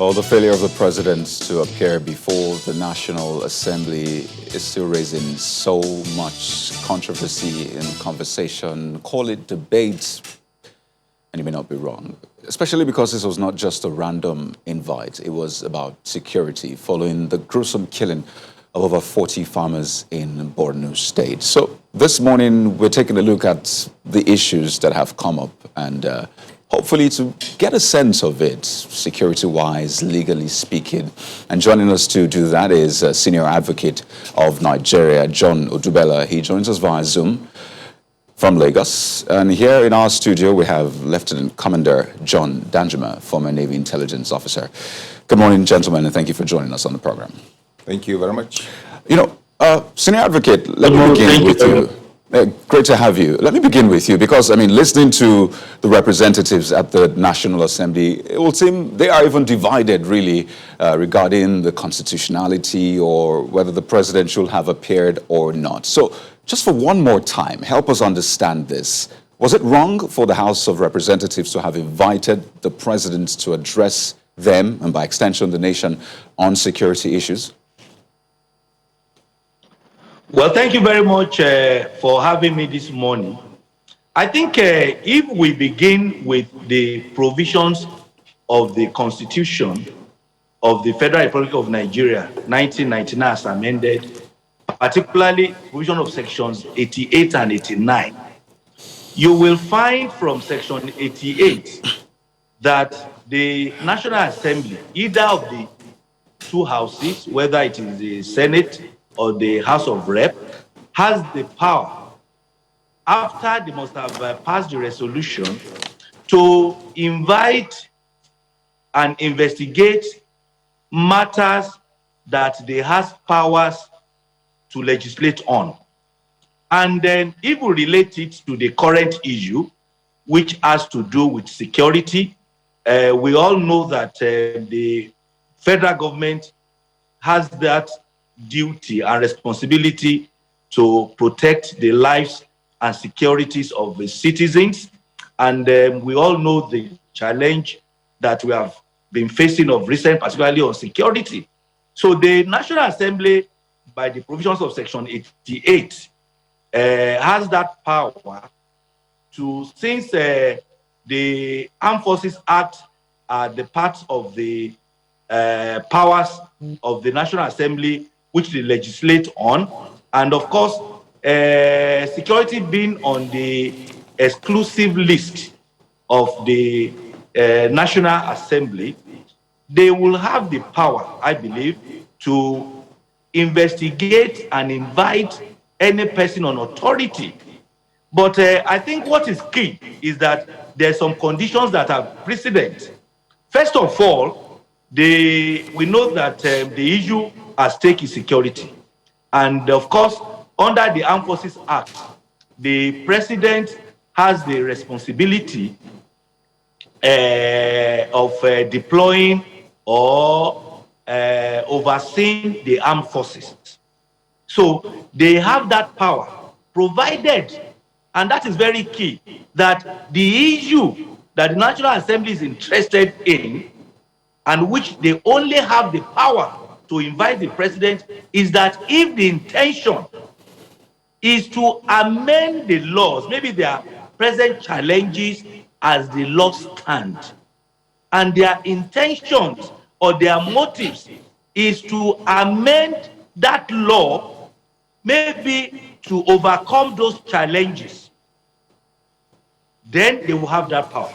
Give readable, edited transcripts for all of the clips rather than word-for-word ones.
Well, the failure of the president to appear before the National Assembly is still raising so much controversy and conversation. Call it debate, and you may not be wrong, especially because this was not just a random invite. It was about security following the gruesome killing of over 40 farmers in Borno State. So this morning, we're taking a look at the issues that have come up and hopefully to get a sense of it, security-wise, legally speaking. And joining us to do that is Senior Advocate of Nigeria, John Odubela. He joins us via Zoom from Lagos. And here in our studio, we have Lieutenant Commander John Danjuma, former Navy Intelligence Officer. Good morning, gentlemen, and thank you for joining us on the program. Thank you very much. Senior Advocate, let me begin with you. Great to have you. Let me begin with you because, listening to the representatives at the National Assembly, it will seem they are even divided, really, regarding the constitutionality or whether the president should have appeared or not. So, just for one more time, help us understand this. Was it wrong for the House of Representatives to have invited the president to address them, and by extension the nation, on security issues? Well, thank you very much for having me this morning. I think if we begin with the provisions of the Constitution of the Federal Republic of Nigeria, 1999 as amended, particularly provision of sections 88 and 89, you will find from section 88 that the National Assembly, either of the two houses, whether it is the Senate or the House of Rep, has the power, after they must have passed the resolution, to invite and investigate matters that they have powers to legislate on. And then if we relate it to the current issue, which has to do with security, we all know that the federal government has that duty and responsibility to protect the lives and securities of the citizens. And we all know the challenge that we have been facing of recent, particularly on security. So the National Assembly, by the provisions of section 88, has that power to, since the Armed Forces Act are the part of the powers of the National Assembly which they legislate on, and of course, security being on the exclusive list of the National Assembly, they will have the power, I believe, to investigate and invite any person on authority. But I think what is key is that there are some conditions that are precedent. First of all, we know that the issue at stake is security. And of course, under the Armed Forces Act, the president has the responsibility of deploying or overseeing the armed forces. So they have that power, provided, and that is very key, that the issue that the National Assembly is interested in, and which they only have the power to invite the president, is that if the intention is to amend the laws, maybe there are present challenges as the laws stand, and their intentions or their motives is to amend that law, maybe to overcome those challenges, then they will have that power.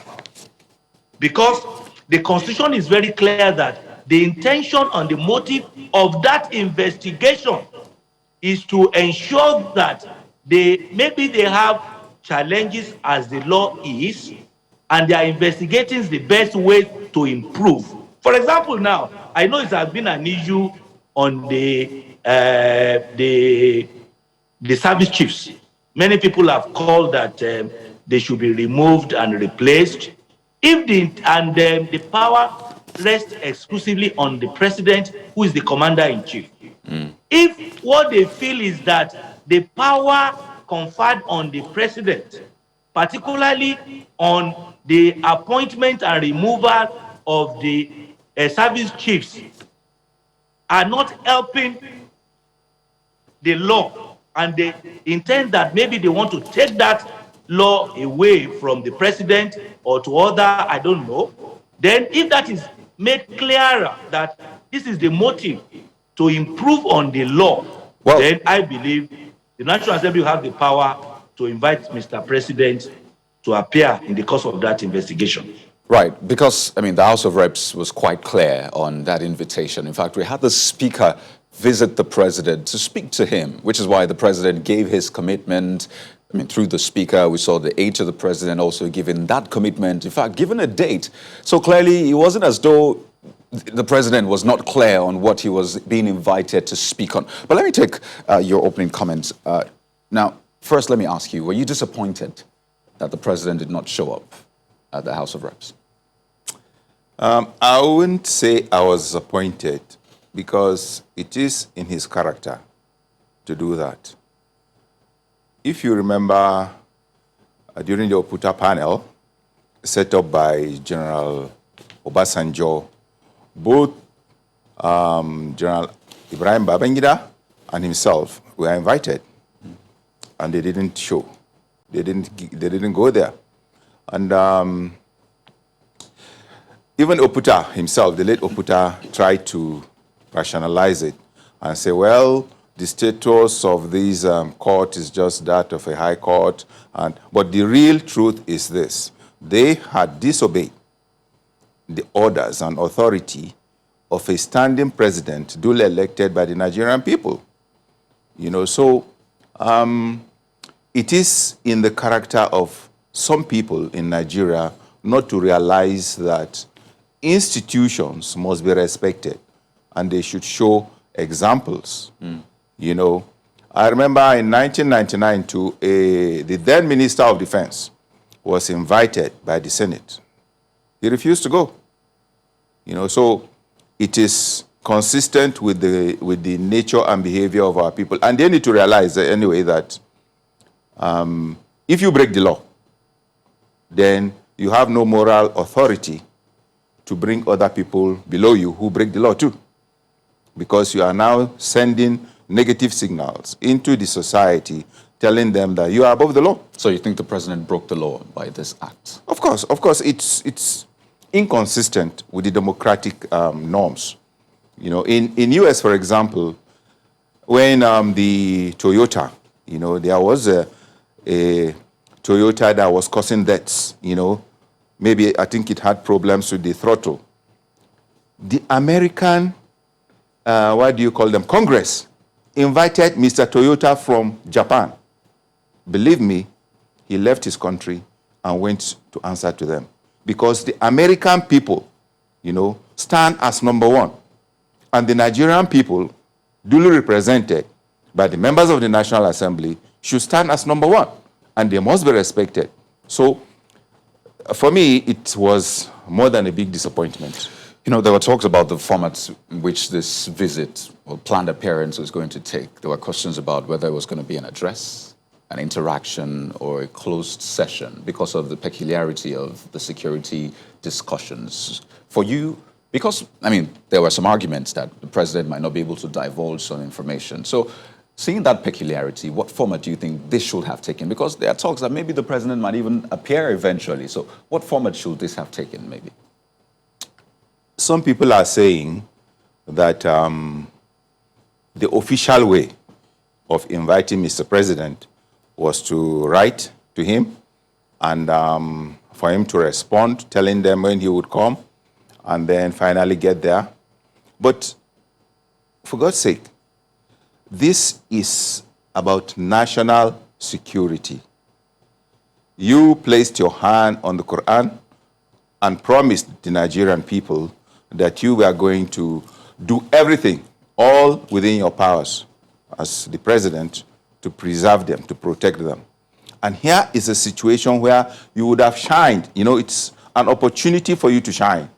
Because the Constitution is very clear that the intention and the motive of that investigation is to ensure that maybe they have challenges as the law is, and they are investigating the best way to improve. For example, now, I know it has been an issue on the service chiefs. Many people have called that they should be removed and replaced. If the power rests exclusively on the president, who is the commander-in-chief. If what they feel is that the power conferred on the president, particularly on the appointment and removal of the service chiefs are not helping the law, and they intend that maybe they want to take that law away from the president or to other, I don't know, then if that is made clearer that this is the motive to improve on the law, Well, then I believe the National Assembly will have the power to invite Mr. President to appear in the course of that investigation. right, because, I mean, the House of Reps was quite clear on that invitation. In fact, we had the Speaker visit the President to speak to him, which is why the President gave his commitment. I mean, through the Speaker, we saw the aide to the President also giving that commitment, in fact, given a date. So clearly, it wasn't as though the President was not clear on what he was being invited to speak on. But let me take your opening comments. Now, first, let me ask you, were you disappointed that the President did not show up at the House of Reps? I wouldn't say I was disappointed, because it is in his character to do that. If you remember, during the Oputa panel set up by General Obasanjo, both General Ibrahim Babangida and himself were invited, and they didn't show. They didn't go there. And even Oputa himself, the late Oputa, tried to rationalize it and say, well, the status of this court is just that of a high court. But the real truth is this: they had disobeyed the orders and authority of a standing president duly elected by the Nigerian people. You know, so it is in the character of some people in Nigeria not to realize that institutions must be respected and they should show examples. You know, I remember in 1999 the then Minister of Defense was invited by the Senate. He refused to go. You know, so it is consistent with the nature and behavior of our people. And they need to realize anyway that if you break the law, then you have no moral authority to bring other people below you who break the law too, because you are now sending negative signals into the society, telling them that you are above the law. So you think the President broke the law by this act? Of course, it's inconsistent with the democratic norms. You know, in US, for example, when the Toyota, you know, there was a Toyota that was causing deaths, you know, maybe I think it had problems with the throttle. The American, what do you call them, Congress, invited Mr. Toyota from Japan. Believe me, he left his country and went to answer to them, because the American people, you know, stand as number one, and the Nigerian people, duly represented by the members of the National Assembly, should stand as number one, and they must be respected. So, for me, it was more than a big disappointment. You know, there were talks about the format in which this visit or planned appearance was going to take. There were questions about whether it was going to be an address, an interaction, or a closed session because of the peculiarity of the security discussions. For you, because, I mean, there were some arguments that the president might not be able to divulge some information. So, seeing that peculiarity, what format do you think this should have taken? Because there are talks that maybe the president might even appear eventually. So, what format should this have taken, maybe? Some people are saying that the official way of inviting Mr. President was to write to him and for him to respond, telling them when he would come, and then finally get there. But for God's sake, this is about national security. You placed your hand on the Quran and promised the Nigerian people that you were going to do everything, all within your powers as the president, to preserve them, to protect them. And here is a situation where you would have shined. You know, it's an opportunity for you to shine,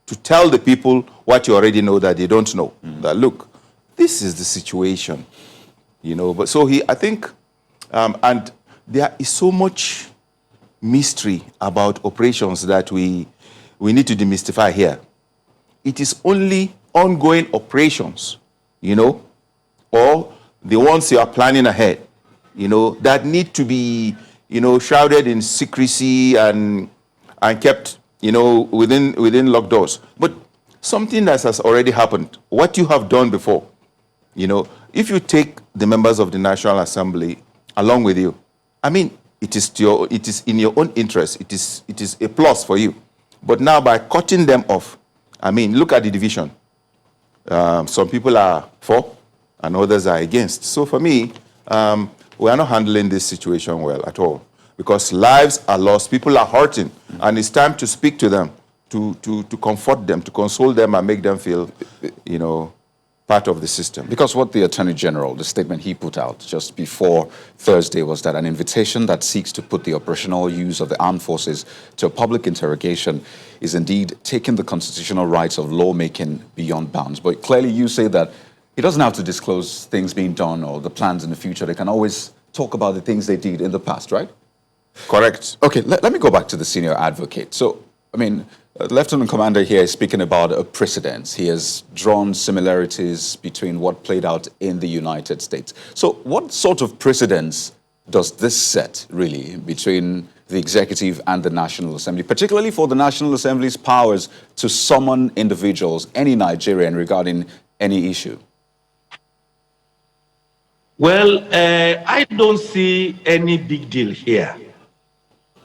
to tell the people what you already know that they don't know. That, look, this is the situation, you know. But so I think, and there is so much mystery about operations that we need to demystify here. it is only ongoing operations, or the ones you are planning ahead, that need to be, shrouded in secrecy and kept, within locked doors. But something that has already happened, what you have done before, if you take the members of the National Assembly along with you, I mean, it is in your own interest. It is a plus for you. But now by cutting them off, I mean, look at the division. Some people are for and others are against. So for me, we are not handling this situation well at all, because lives are lost, people are hurting, and it's time to speak to them, to comfort them, to console them, and make them feel, part of the system. Because what the Attorney General, the statement he put out just before Thursday, was that an invitation that seeks to put the operational use of the armed forces to a public interrogation is indeed taking the constitutional rights of lawmaking beyond bounds. But clearly you say that he doesn't have to disclose things being done or the plans in the future. They can always talk about the things they did in the past, right? Correct. Okay, let me go back to the senior advocate. So, I mean, Lieutenant Commander here is speaking about a precedent. He has drawn similarities between what played out in the United States. So what sort of precedents does this set, really, between the executive and the National Assembly, particularly for the National Assembly's powers to summon individuals, any Nigerian, regarding any issue? Well, I don't see any big deal here,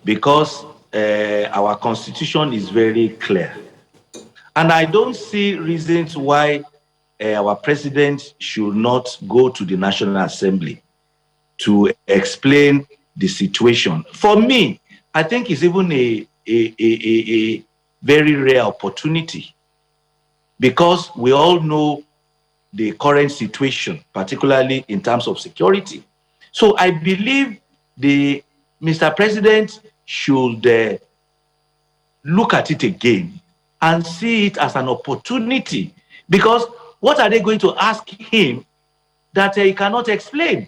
because our constitution is very clear. And I don't see reasons why our president should not go to the National Assembly to explain the situation. For me, I think it's even a very rare opportunity, because we all know the current situation, particularly in terms of security. So I believe Mr. President should look at it again and see it as an opportunity, because what are they going to ask him that he cannot explain?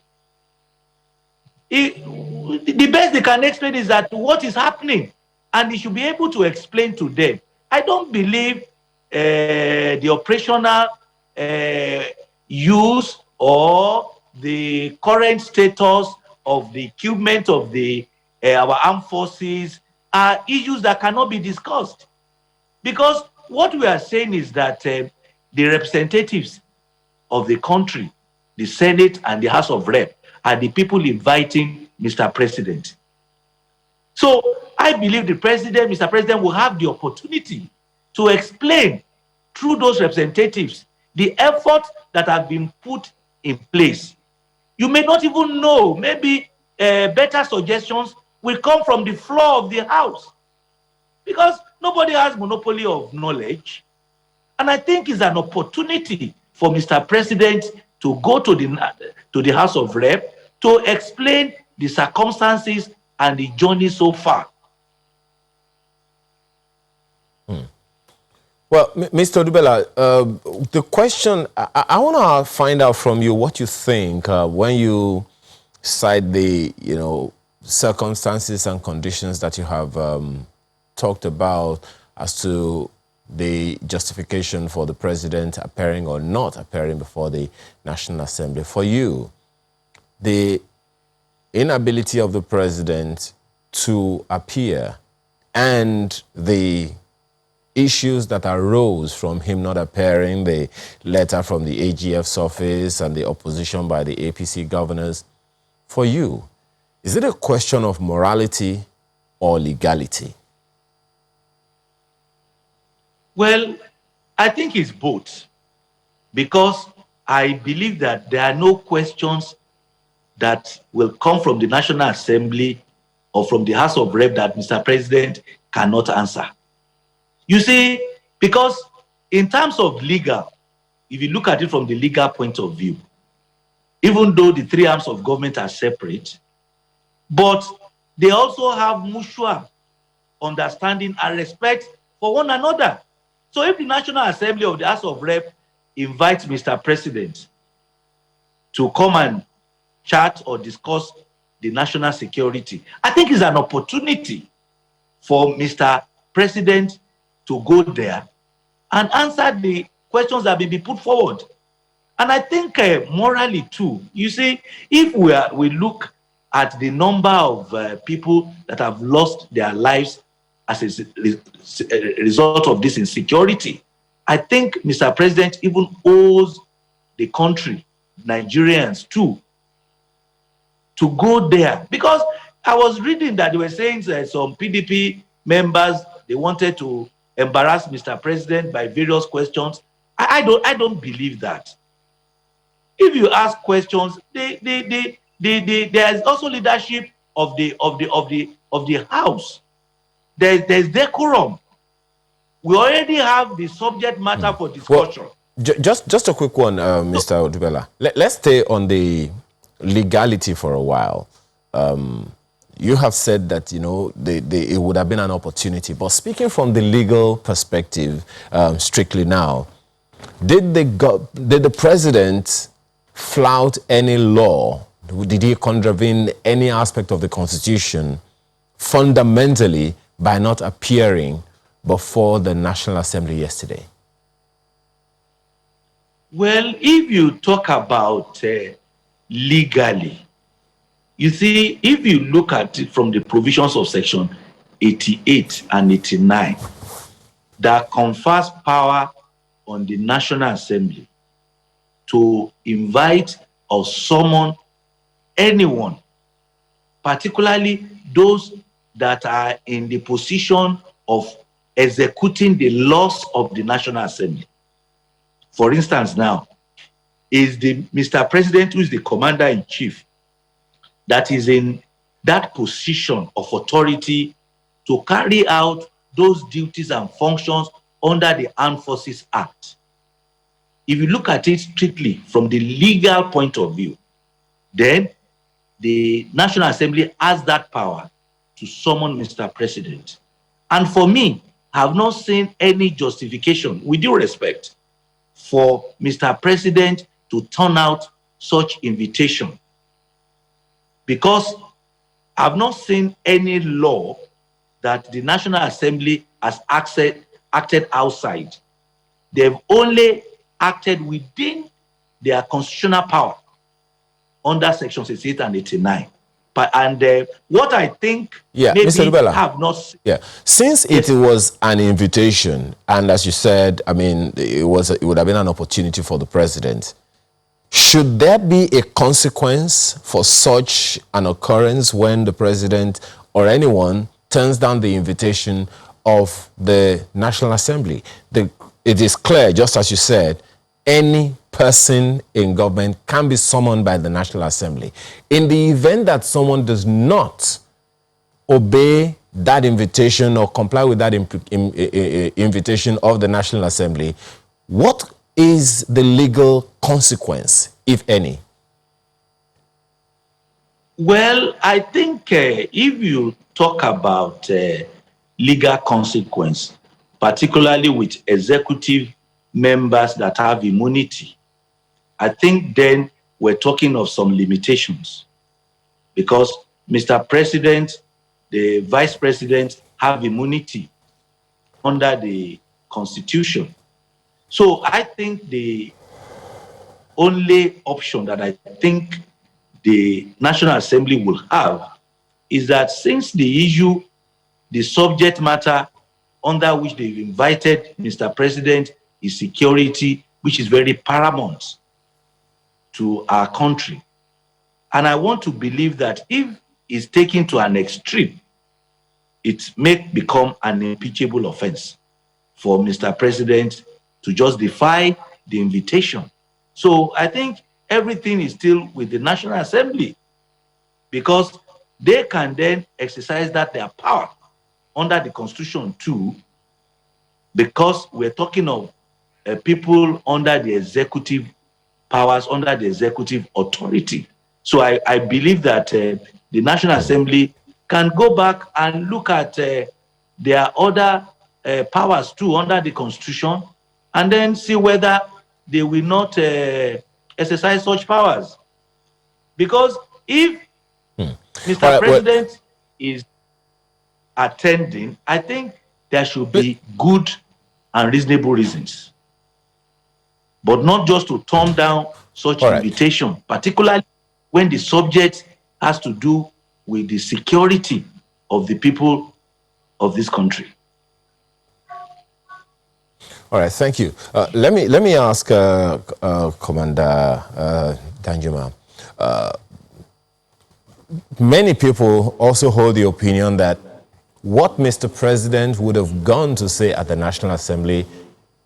The best they can explain is that what is happening, and he should be able to explain to them. I don't believe the operational use or the current status of the equipment of our armed forces are issues that cannot be discussed. Because what we are saying is that the representatives of the country, the Senate and the House of Rep, are the people inviting Mr. President. So I believe Mr. President will have the opportunity to explain through those representatives the efforts that have been put in place. You may not even know, maybe better suggestions will come from the floor of the House, because nobody has monopoly of knowledge. And I think it's an opportunity for Mr. President to go to the House of Rep to explain the circumstances and the journey so far. Well, Mr. Odubela, the question, I want to find out from you what you think when you cite the, circumstances and conditions that you have talked about as to the justification for the president appearing or not appearing before the National Assembly. For you, the inability of the president to appear and the issues that arose from him not appearing, the letter from the AGF's office and the opposition by the APC governors, for you, is it a question of morality or legality? Well, I think it's both, because I believe that there are no questions that will come from the National Assembly or from the House of Rep that Mr. President cannot answer. You see, because in terms of legal, if you look at it from the legal point of view, even though the three arms of government are separate, but they also have mutual understanding and respect for one another. So if the National Assembly of the House of Rep invites Mr. President to come and chat or discuss the national security, I think it's an opportunity for Mr. President to go there and answer the questions that may be put forward. And I think morally too, you see, if we look at the number of people that have lost their lives as a result of this insecurity, I think Mr. President even owes the country, Nigerians too, to go there. Because I was reading that they were saying that some PDP members, they wanted to embarrass Mr. President by various questions. I don't believe that. If you ask questions, there is also leadership of the house. There's decorum. We already have the subject matter for discussion. Well, just a quick one, Mr. Odubela. Let's stay on the legality for a while. You have said that it would have been an opportunity, but speaking from the legal perspective, strictly now, did the president flout any law? Did he contravene any aspect of the Constitution fundamentally by not appearing before the National Assembly yesterday? Well, if you talk about legally, you see, if you look at it from the provisions of Section 88 and 89, that confers power on the National Assembly to invite or summon anyone, particularly those that are in the position of executing the laws of the National Assembly. For instance, now, is the Mr. President, who is the commander-in-chief, that is in that position of authority to carry out those duties and functions under the Armed Forces Act. If you look at it strictly from the legal point of view, then the National Assembly has that power to summon Mr. President. And for me, I have not seen any justification, with due respect, for Mr. President to turn out such invitation, because I've not seen any law that the National Assembly has acted outside. They've only acted within their constitutional power under Sections 88 and 89. And what I think maybe Mr. Odubela, have not seen. Yeah, since it was an invitation, and as you said, I mean, it would have been an opportunity for the president. Should there be a consequence for such an occurrence when the president or anyone turns down the invitation of the National Assembly? It is clear, just as you said, any person in government can be summoned by the National Assembly. In the event that someone does not obey that invitation or comply with that invitation of the National Assembly, what is the legal consequence, if any? Well, I think if you talk about legal consequence, particularly with executive members that have immunity, I think then we're talking of some limitations, because Mr. President, the Vice President have immunity under the Constitution. So I think the only option that I think the National Assembly will have is that, since the issue, the subject matter under which they've invited Mr. President is security, which is very paramount to our country. And I want to believe that if it's taken to an extreme, it may become an impeachable offense for Mr. President to just defy the invitation. So I think everything is still with the National Assembly, because they can then exercise their power under the Constitution too, because we're talking of people under the executive powers, under the executive authority. So I believe that the National Assembly can go back and look at their other powers too under the Constitution, and then see whether they will not exercise such powers. Because if Mr. President is attending, I think there should be good and reasonable reasons, but not just to turn down such All right. invitation, particularly when the subject has to do with the security of the people of this country. All right, thank you. Let me ask Commander Danjuma. Many people also hold the opinion that what Mr. President would have gone to say at the National Assembly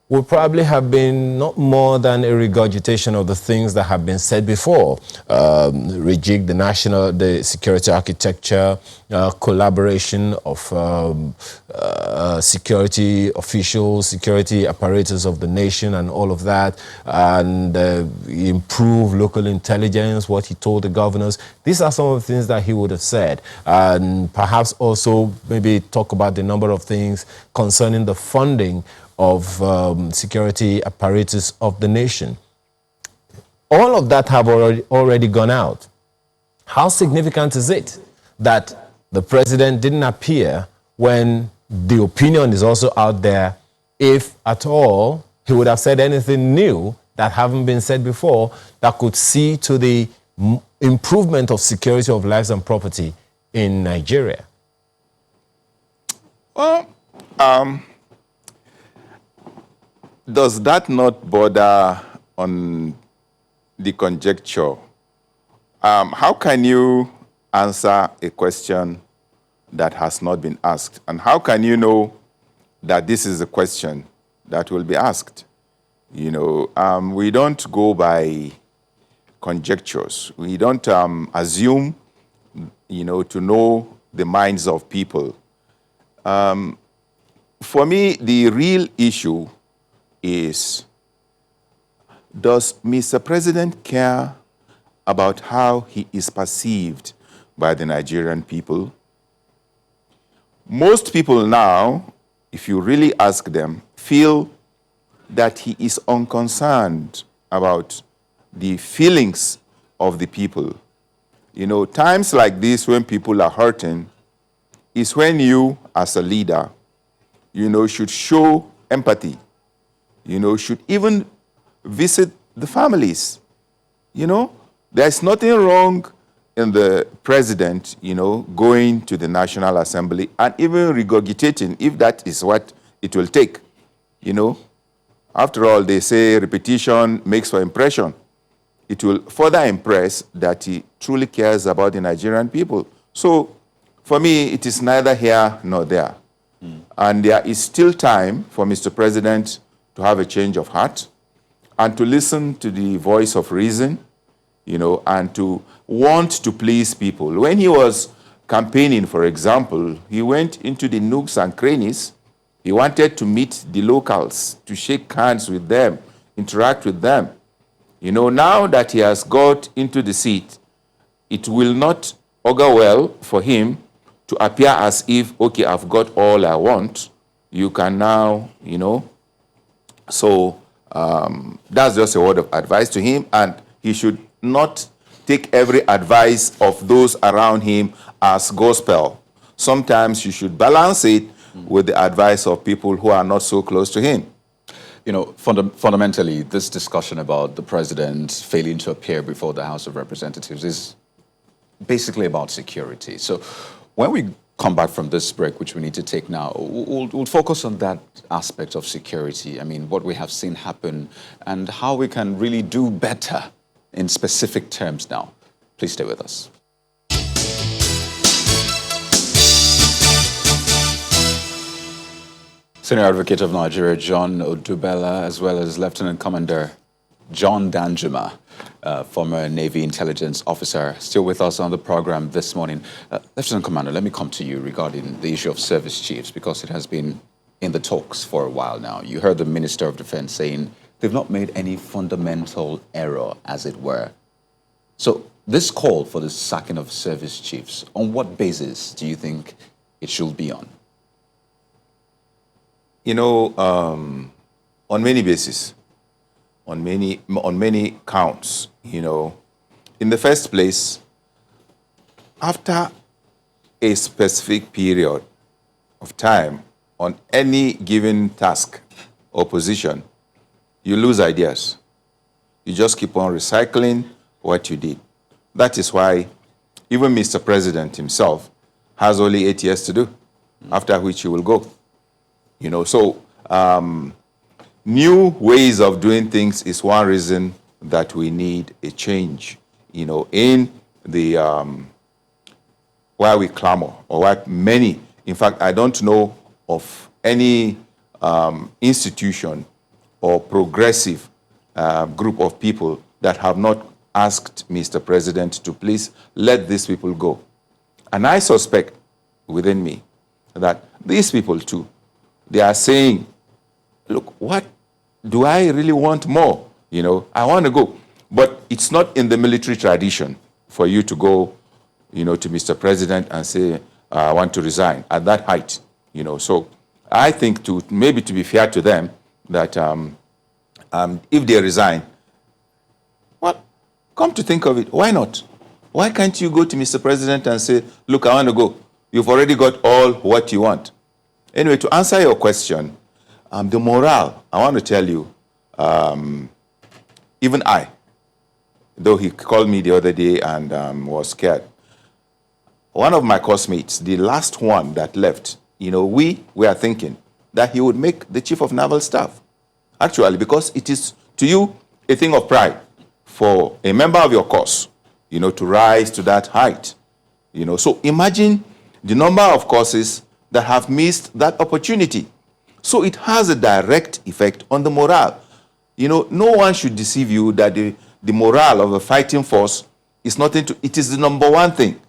would probably have been not more than a regurgitation of the things that have been said before. Rejig the security architecture, collaboration of security officials, security apparatus of the nation and all of that, and improve local intelligence, what he told the governors. These are some of the things that he would have said. And perhaps also maybe talk about the number of things concerning the funding of security apparatus of the nation. All of that have already gone out. How significant is it that the president didn't appear when the opinion is also out there, if at all he would have said anything new that haven't been said before that could see to the improvement of security of lives and property in Nigeria? Well, does that not border on the conjecture? How can you answer a question that has not been asked? And how can you know that this is a question that will be asked? You know, we don't go by conjectures. We don't assume, you know, to know the minds of people. For me, the real issue is, does Mr. President care about how he is perceived by the Nigerian people? Most people now, if you really ask them, feel that he is unconcerned about the feelings of the people. You know, times like this when people are hurting is when you, as a leader, you know, should show empathy. You know, should even visit the families. You know, there's nothing wrong in the president, you know, going to the National Assembly and even regurgitating, if that is what it will take. You know, after all, they say repetition makes for impression. It will further impress that he truly cares about the Nigerian people. So, for me, it is neither here nor there. And there is still time for Mr. President to have a change of heart and to listen to the voice of reason, you know, and to want to please people. When he was campaigning, for example, he went into the nooks and crannies. He wanted to meet the locals, to shake hands with them, interact with them. You know, now that he has got into the seat, it will not augur well for him to appear as if, okay, I've got all I want. You can now, you know. So that's just a word of advice to him, and he should not take every advice of those around him as gospel. Sometimes you should balance it with the advice of people who are not so close to him. You know, fundamentally, this discussion about the president failing to appear before the House of Representatives is basically about security. So when we come back from this break, which we need to take now, we'll focus on that aspect of security. I mean, what we have seen happen and how we can really do better in specific terms now. Please stay with us. Senior Advocate of Nigeria, John Odubela, as well as Lieutenant Commander John Danjuma, former Navy intelligence officer, still with us on the program this morning. Lieutenant Commander, let me come to you regarding the issue of service chiefs, because it has been in the talks for a while now. You heard the Minister of Defense saying they've not made any fundamental error, as it were. So this call for the sacking of service chiefs, on what basis do you think it should be on? You know, on many bases, on many counts, you know. In the first place, after a specific period of time on any given task, opposition, you lose ideas. You just keep on recycling what you did. That is why even Mr. President himself has only 8 years to do, after which he will go. You know, so new ways of doing things is one reason that we need a change, you know, in the, why we clamor, or why many, in fact, I don't know of any institution or progressive group of people that have not asked Mr. President to please let these people go. And I suspect within me that these people too, they are saying, look, what do I really want more? You know, I want to go. But it's not in the military tradition for you to go, you know, to Mr. President and say, I want to resign at that height, you know. So I think maybe to be fair to them, that if they resign, well, come to think of it, why not? Why can't you go to Mr. President and say, look, I want to go. You've already got all what you want. Anyway, to answer your question, the morale, I want to tell you, even I, though he called me the other day and was scared, one of my classmates, the last one that left, you know, we are thinking that he would make the Chief of Naval Staff. Actually, because it is to you a thing of pride for a member of your corps, you know, to rise to that height. You know, so imagine the number of courses that have missed that opportunity. So it has a direct effect on the morale. You know, no one should deceive you that the morale of a fighting force is nothing to, it is the number one thing.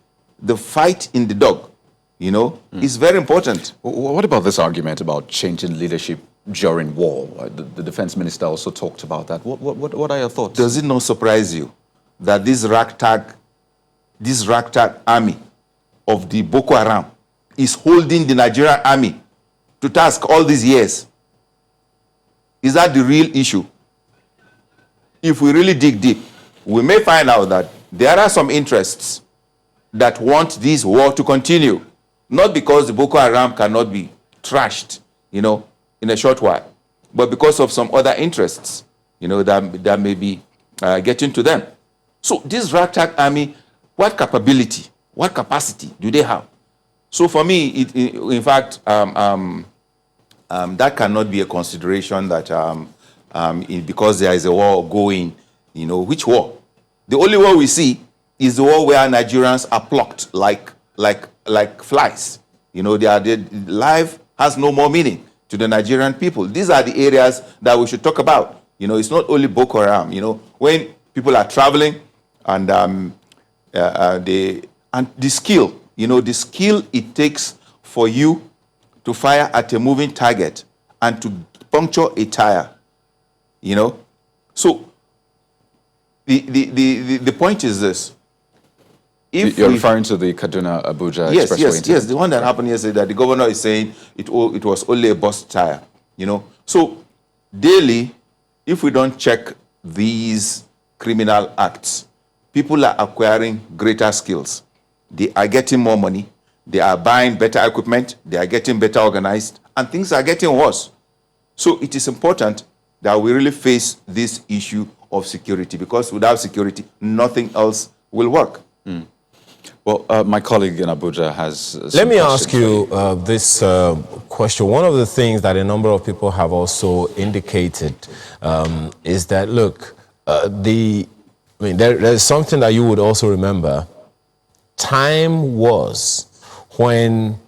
The fight in the dog, you know, is very important. What about this argument about changing leadership during war? The defense minister also talked about that. What are your thoughts? Does it not surprise you that this ragtag army of the Boko Haram is holding the Nigerian army to task all these years? Is that the real issue? If we really dig deep, we may find out that there are some interests that want this war to continue, not because the Boko Haram cannot be trashed, you know, in a short while, but because of some other interests, you know, that may be getting to them. So this ragtag army, what capability, what capacity do they have? So for me, in fact, that cannot be a consideration that because there is a war going, you know, which war? The only war we see is the war where Nigerians are plucked like flies. You know, their life has no more meaning to the Nigerian people. These are the areas that we should talk about. You know, it's not only Boko Haram. You know, when people are traveling and the skill, you know, the skill it takes for you to fire at a moving target and to puncture a tire, you know. So the point is this. If you're referring to the Kaduna-Abuja expressway? Yes, the one that happened yesterday, that the governor is saying it was only a bus tire, you know. So daily, if we don't check these criminal acts, people are acquiring greater skills. They are getting more money. They are buying better equipment. They are getting better organized, and things are getting worse. So it is important that we really face this issue of security, because without security, nothing else will work. Well, my colleague in Abuja has... Let me ask you this question. One of the things that a number of people have also indicated is that, look, there's something that you would also remember. Time was when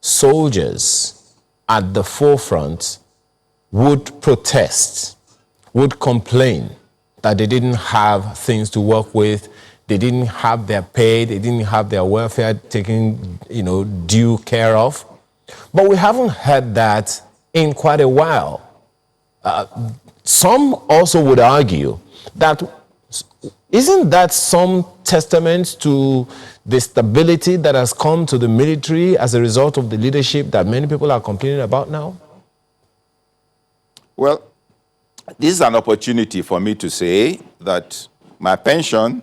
soldiers at the forefront would protest, would complain that they didn't have things to work with, they didn't have their pay, they didn't have their welfare taken, you know, due care of. But we haven't heard that in quite a while. Some also would argue that, isn't that some testament to the stability that has come to the military as a result of the leadership that many people are complaining about now? Well, this is an opportunity for me to say that my pension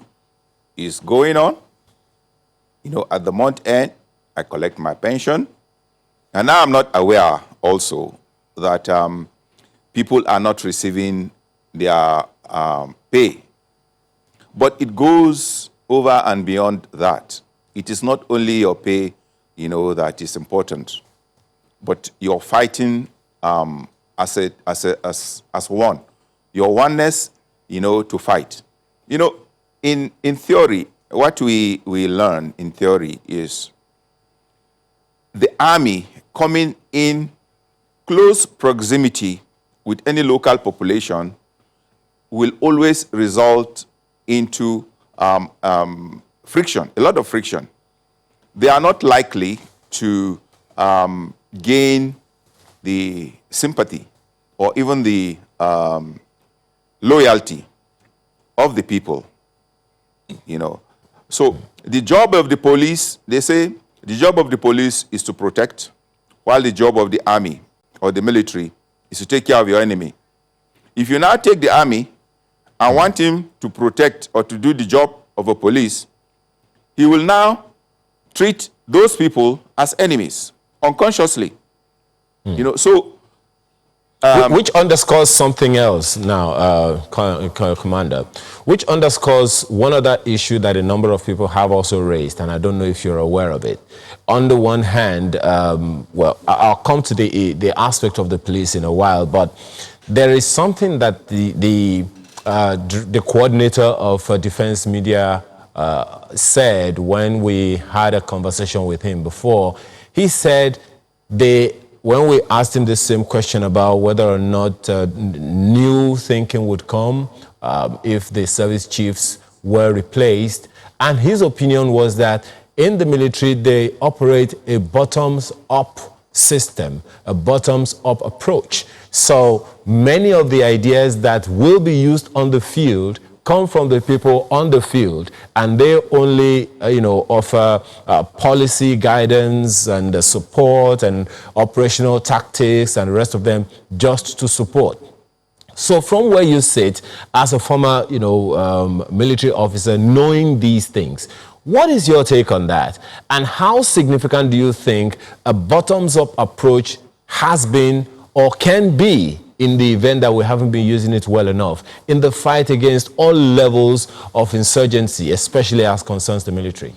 is going on. You know, at the month end, I collect my pension. And now I'm not aware also that people are not receiving their pay. But it goes over and beyond that. It is not only your pay, that is important, but you're fighting as one. Your oneness, to fight. In theory, what we learn in theory is the army coming in close proximity with any local population will always result into friction, a lot of friction. They are not likely to gain the sympathy or even the loyalty of the people, So the job of the police, they say, the job of the police is to protect, while the job of the army or the military is to take care of your enemy. If you now take the army and want him to protect or to do the job of a police, he will now treat those people as enemies unconsciously. Which underscores something else now, Commander, which underscores one other issue that a number of people have also raised, and I don't know if you're aware of it. On the one hand, well, I'll come to the aspect of the police in a while, but there is something that the coordinator of defense media said when we had a conversation with him before. He said when we asked him the same question about whether or not new thinking would come if the service chiefs were replaced, and his opinion was that in the military they operate a bottoms-up system, a bottoms-up approach. So many of the ideas that will be used on the field come from the people on the field, and they only, offer policy guidance and support and operational tactics and the rest of them just to support. So from where you sit as a former, military officer, knowing these things, what is your take on that? And how significant do you think a bottoms-up approach has been or can be in the event that we haven't been using it well enough in the fight against all levels of insurgency, especially as concerns the military?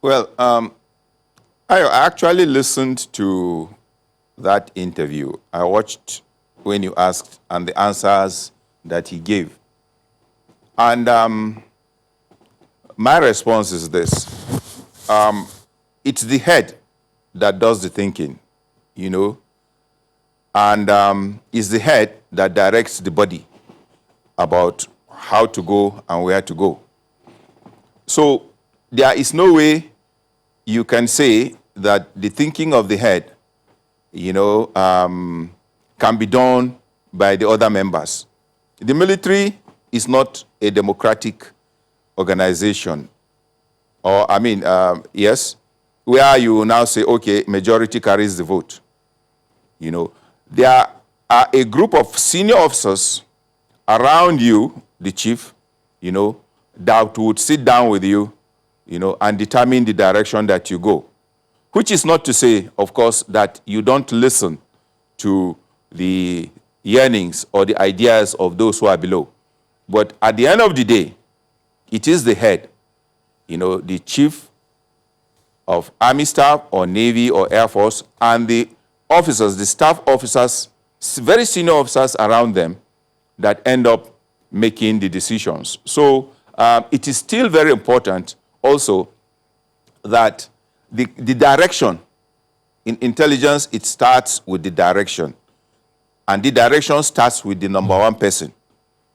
Well, I actually listened to that interview. I watched when you asked and the answers that he gave. And my response is this. It's the head that does the thinking, and it's the head that directs the body about how to go and where to go. So there is no way you can say that the thinking of the head, can be done by the other members. The military is not a democratic organization. Or, yes, where you now say, okay, majority carries the vote. There are a group of senior officers around you, the chief, that would sit down with you, and determine the direction that you go. Which is not to say, of course, that you don't listen to the yearnings or the ideas of those who are below. But at the end of the day, it is the head, the chief of Army Staff or Navy or Air Force, and the officers, the staff officers, very senior officers around them that end up making the decisions. So it is still very important also that the direction, in intelligence, it starts with the direction. And the direction starts with the number one person.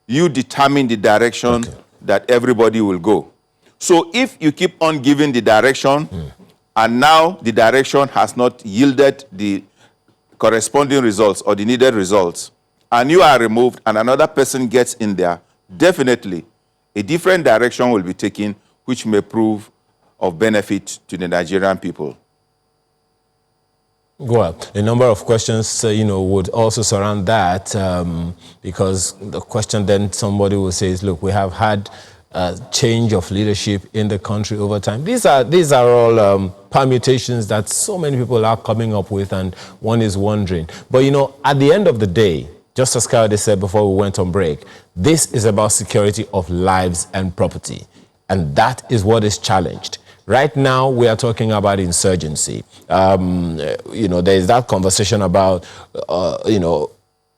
You determine the direction that everybody will go. So if you keep on giving the direction, and now the direction has not yielded the corresponding results or the needed results, and you are removed and another person gets in there, definitely a different direction will be taken, which may prove of benefit to the Nigerian people. Well, a number of questions, would also surround that, because the question then somebody will say is, look, we have had change of leadership in the country over time. These are all permutations that so many people are coming up with, and one is wondering. But you know, at the end of the day, just as Kayode said before we went on break, this is about security of lives and property, and that is what is challenged. Right now, we are talking about insurgency. You know, there is that conversation about, you know,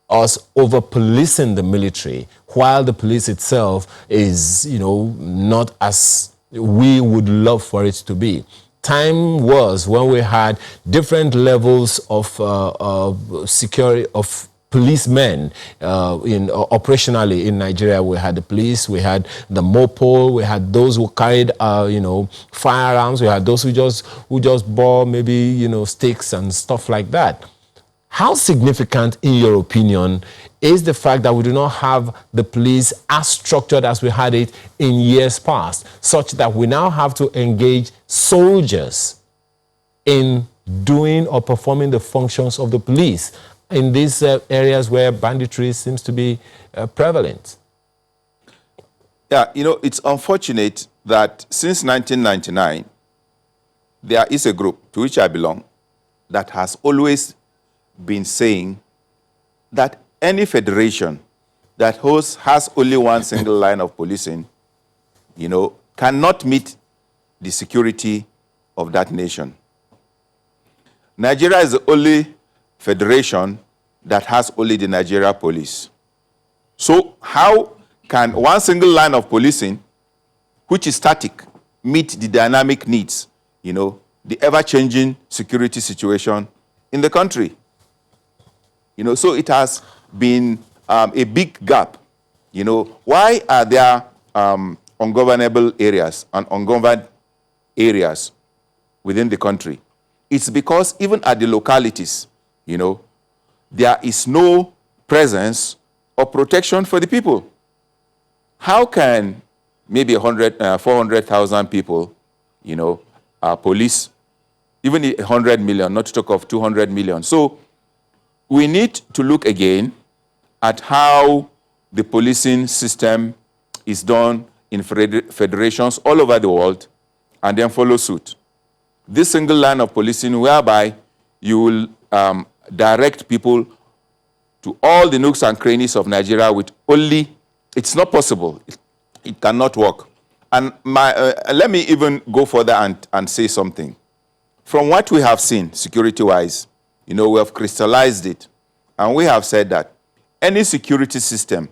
us over-policing the military, while the police itself is, you know, not as we would love for it to be. Time was when we had different levels of security, of policemen operationally in Nigeria. We had the police, we had the MOPO, we had those who carried you know, firearms, we had those who just bore maybe, you know, sticks and stuff like that. How significant, in your opinion, is the fact that we do not have the police as structured as we had it in years past, such that we now have to engage soldiers in doing or performing the functions of the police in these areas where banditry seems to be prevalent? Yeah, you know, it's unfortunate that since 1999, there is a group to which I belong that has always been saying that any federation that has only one single line of policing, you know, cannot meet the security of that nation. Nigeria is the only federation that has only the Nigeria police. So how can one single line of policing, which is static, meet the dynamic needs, you know, the ever-changing security situation in the country? You know, so it has been a big gap. You know, why are there ungovernable areas and ungoverned areas within the country? It's because even at the localities, you know, there is no presence or protection for the people. How can maybe 400,000 people, you know, police, even 100 million, not to talk of 200 million. So we need to look again at how the policing system is done in federations all over the world, and then follow suit. This single line of policing, whereby you will direct people to all the nooks and crannies of Nigeria with only, it's not possible. It cannot work. And let me even go further and say something. From what we have seen, security-wise, you know, we have crystallized it, and we have said that any security system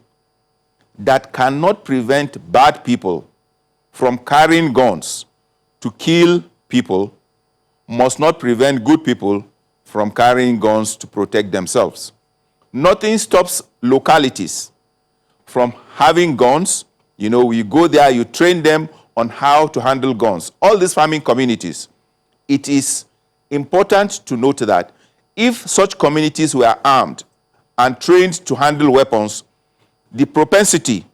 that cannot prevent bad people from carrying guns to kill people must not prevent good people from carrying guns to protect themselves. Nothing stops localities from having guns. You know, you go there, you train them on how to handle guns. All these farming communities, it is important to note that if such communities were armed and trained to handle weapons, the propensity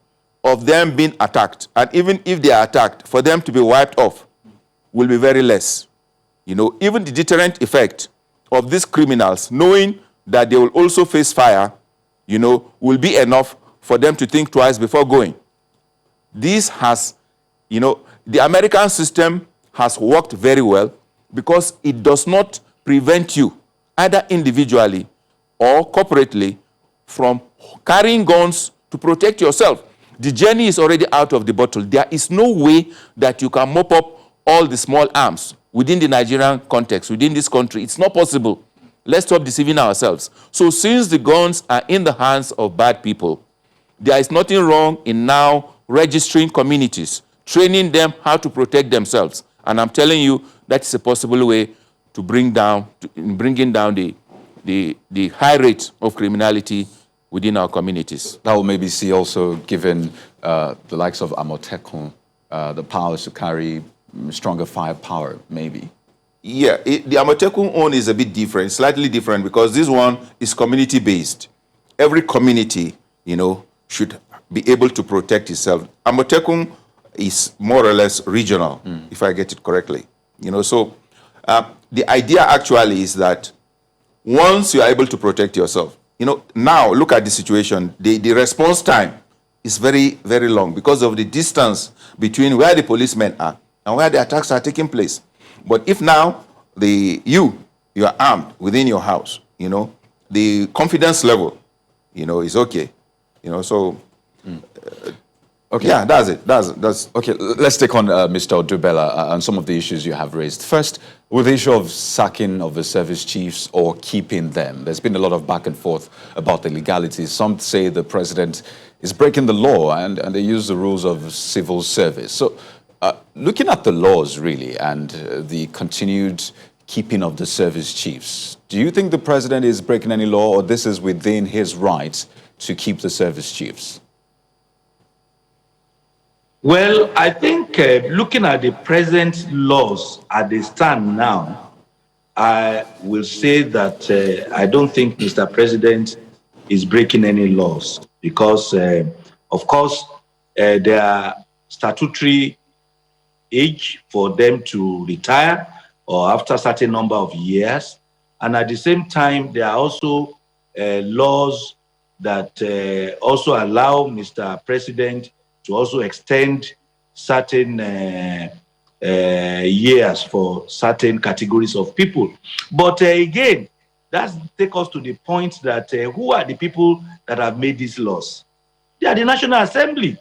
of them being attacked, and even if they are attacked, for them to be wiped off, will be very less. You know, even the deterrent effect of these criminals, knowing that they will also face fire, you know, will be enough for them to think twice before going. This has, you know, the American system has worked very well because it does not prevent you, either individually or corporately, from carrying guns to protect yourself. The journey is already out of the bottle. There is no way that you can mop up all the small arms within the Nigerian context, within this country. It's not possible. Let's stop deceiving ourselves. So since the guns are in the hands of bad people, there is nothing wrong in now registering communities, training them how to protect themselves. And I'm telling you, that's a possible way to bringing down the high rate of criminality within our communities. That will maybe see also given the likes of Amotekun the powers to carry stronger firepower, maybe. Yeah, the Amotekun own is a bit different, slightly different, because this one is community-based. Every community, you know, should be able to protect itself. Amotekun is more or less regional, if I get it correctly. You know, so the idea actually is that once you are able to protect yourself, you know, now look at the situation. The response time is very, very long because of the distance between where the policemen are and where the attacks are taking place. But if now you are armed within your house, the confidence level, is okay. So okay. Yeah, that's it. That's okay. Let's take on Mr. Odubela and some of the issues you have raised. First, with the issue of sacking of the service chiefs or keeping them, there's been a lot of back and forth about the legalities. Some say the president is breaking the law, and they use the rules of civil service. So, looking at the laws really and the continued keeping of the service chiefs, do you think the president is breaking any law, or this is within his rights to keep the service chiefs? Well, I think looking at the present laws as they stand now, I will say that I don't think Mr. President is breaking any laws because, of course, there are statutory age for them to retire or after a certain number of years. And at the same time, there are also laws that also allow Mr. President to also extend certain years for certain categories of people. But again, that takes us to the point that who are the people that have made these laws? They are the National Assembly.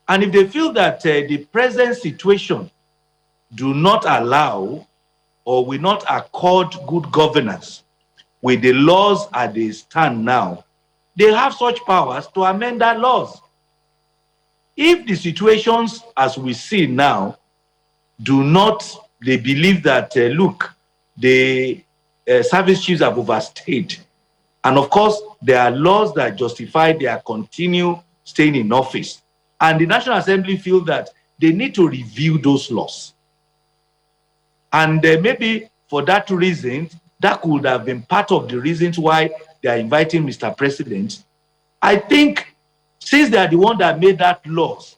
And if they feel that the present situation do not allow or will not accord good governance with the laws as they stand now, they have such powers to amend that laws. If the situations as we see now do not, they believe that, look, the service chiefs have overstayed. And of course, there are laws that justify their continue staying in office. And the National Assembly feel that they need to review those laws. And maybe for that reason, that could have been part of the reasons why they are inviting Mr. President. I think since they are the one that made that laws,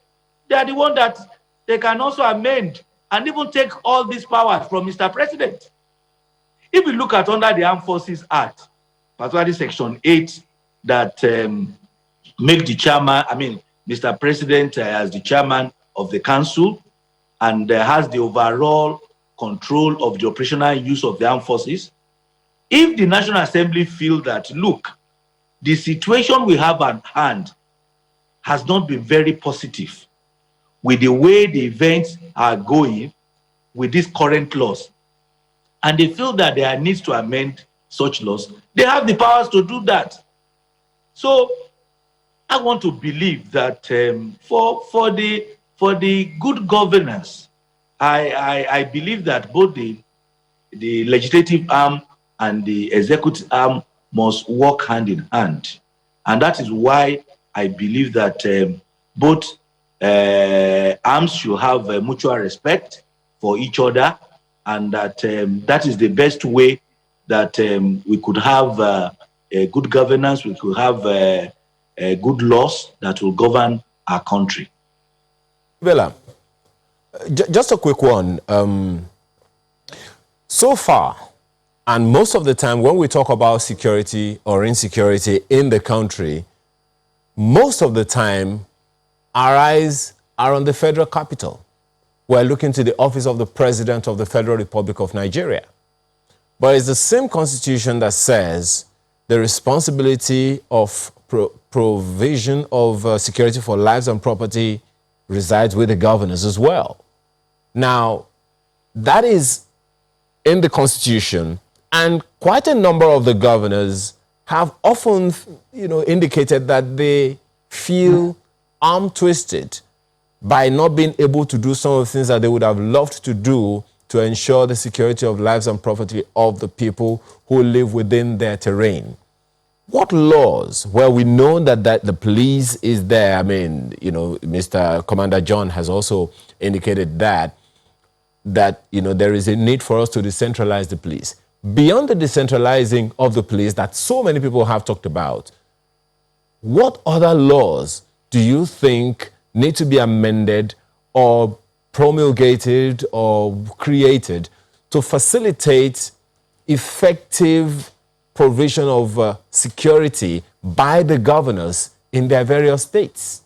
they are the one that they can also amend and even take all these powers from Mr. President. If we look at under the Armed Forces Act, particularly Section 8, that make the chairman, Mr. President as the chairman of the council and has the overall control of the operational use of the armed forces. If the National Assembly feel that, look, the situation we have at hand has not been very positive with the way the events are going with these current laws, and they feel that there needs to amend such laws, they have the powers to do that. So I want to believe that for the good governance, I believe that both the legislative arm and the executive arm must work hand in hand. And that is why I believe that both arms should have mutual respect for each other, and that that is the best way that we could have a good governance, we could have good laws that will govern our country. Bella, just a quick one. So far, and most of the time when we talk about security or insecurity in the country, most of the time our eyes are on the federal capital. We're looking to the office of the President of the Federal Republic of Nigeria. But it's the same constitution that says the responsibility of provision of security for lives and property resides with the governors as well. Now, that is in the constitution, and quite a number of the governors have often, indicated that they feel arm-twisted by not being able to do some of the things that they would have loved to do to ensure the security of lives and property of the people who live within their terrain. What laws, where we know that the police is there, Mr. Commander John has also indicated that there is a need for us to decentralize the police. Beyond the decentralizing of the police that so many people have talked about, what other laws do you think need to be amended or promulgated or created to facilitate effective provision of security by the governors in their various states?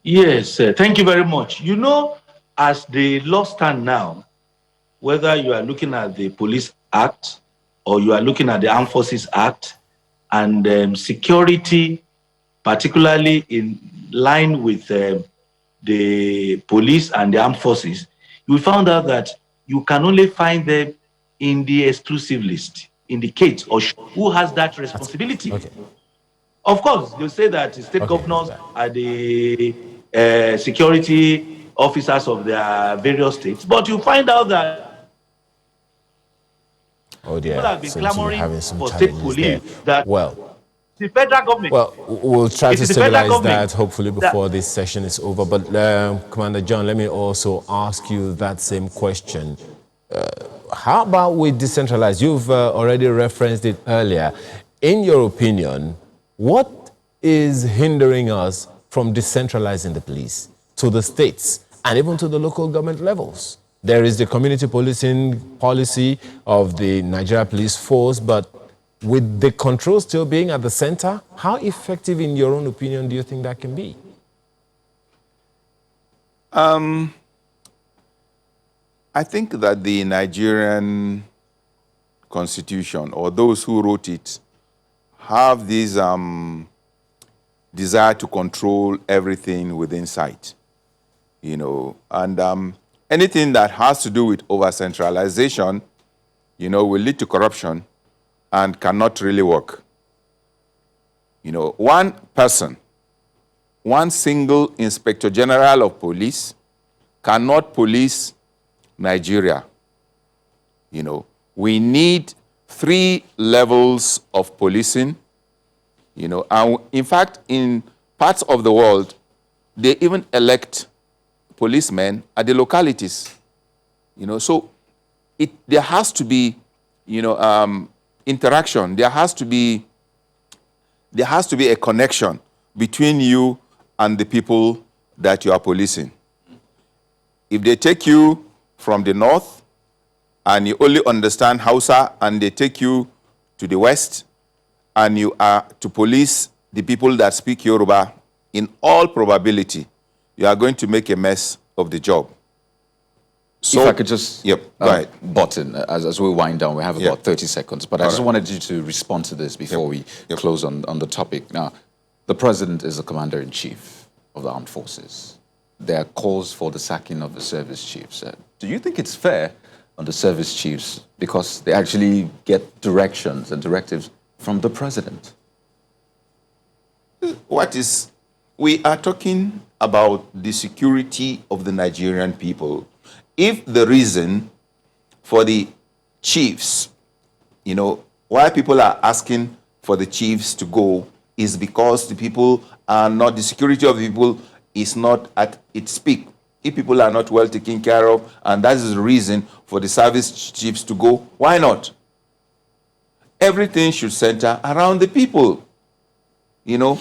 Yes, thank you very much. You know, as the law stand now, whether you are looking at the Police Act or you are looking at the Armed Forces Act and security, particularly in line with the police and the armed forces, you found out that you can only find them in the exclusive list, indicate or who has that responsibility. Okay. Of course, they'll say that state governors are the security officers of their various states, but you find out that Oh dear, people have been seems to be clamoring having some for state challenges there. police that Well, the federal government. we'll try It to is the federal stabilize government that hopefully before this session is over. But Commander John, let me also ask you that same question. How about we decentralize? You've already referenced it earlier. In your opinion, what is hindering us from decentralizing the police to the states and even to the local government levels? There is the community policing policy of the Nigeria Police Force, but with the control still being at the center, how effective, in your own opinion, do you think that can be? I think that the Nigerian constitution, or those who wrote it, have this desire to control everything within sight, you know, and anything that has to do with over-centralization, you know, will lead to corruption and cannot really work. You know, one person, one single Inspector General of Police cannot police Nigeria. You know, we need 3 levels of policing, you know, and in fact, in parts of the world, they even elect policemen at the localities, you know, so there has to be, you know, interaction. There has to be a connection between you and the people that you are policing. If they take you from the north and you only understand Hausa, and they take you to the west and you are to police the people that speak Yoruba, in all probability, you are going to make a mess of the job. So, if I could just go ahead. button, as we wind down, we have about 30 seconds, but I just wanted you to respond to this before we close on the topic. Now, the president is the commander-in-chief of the armed forces. There are calls for the sacking of the service chiefs. Do you think it's fair on the service chiefs because they actually get directions and directives from the president? We are talking about the security of the Nigerian people. If the reason for the chiefs, you know, why people are asking for the chiefs to go is because the people are not, the security of the people is not at its peak. If people are not well taken care of, and that is the reason for the service chiefs to go, why not? Everything should center around the people, you know.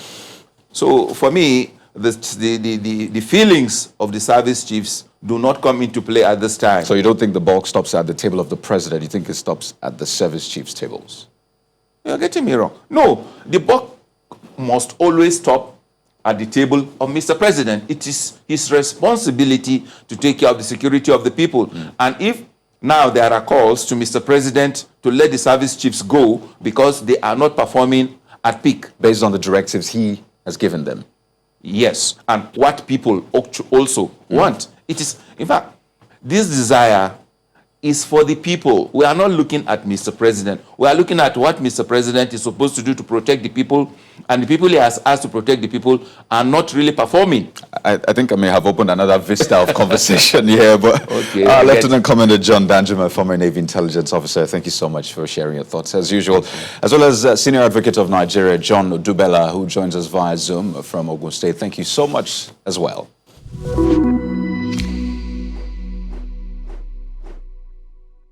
So for me, the feelings of the service chiefs do not come into play at this time. So you don't think the bulk stops at the table of the president? You think it stops at the service chiefs' tables? You're getting me wrong. No, the buck must always stop at the table of Mr. President. It is his responsibility to take care of the security of the people. And if now there are calls to Mr. President to let the service chiefs go because they are not performing at peak, based on the directives he has given them. Yes, and what people also want. It is, in fact, this desire is for the people. We are not looking at Mr. President. We are looking at what Mr. President is supposed to do to protect the people, and the people he has asked to protect the people are not really performing. I think I may have opened another vista of conversation here, but okay, Lieutenant Commander John Danjuma, former Navy intelligence officer, thank you so much for sharing your thoughts as usual, as well as Senior Advocate of Nigeria, John Dubela, who joins us via Zoom from Ogun State. Thank you so much as well.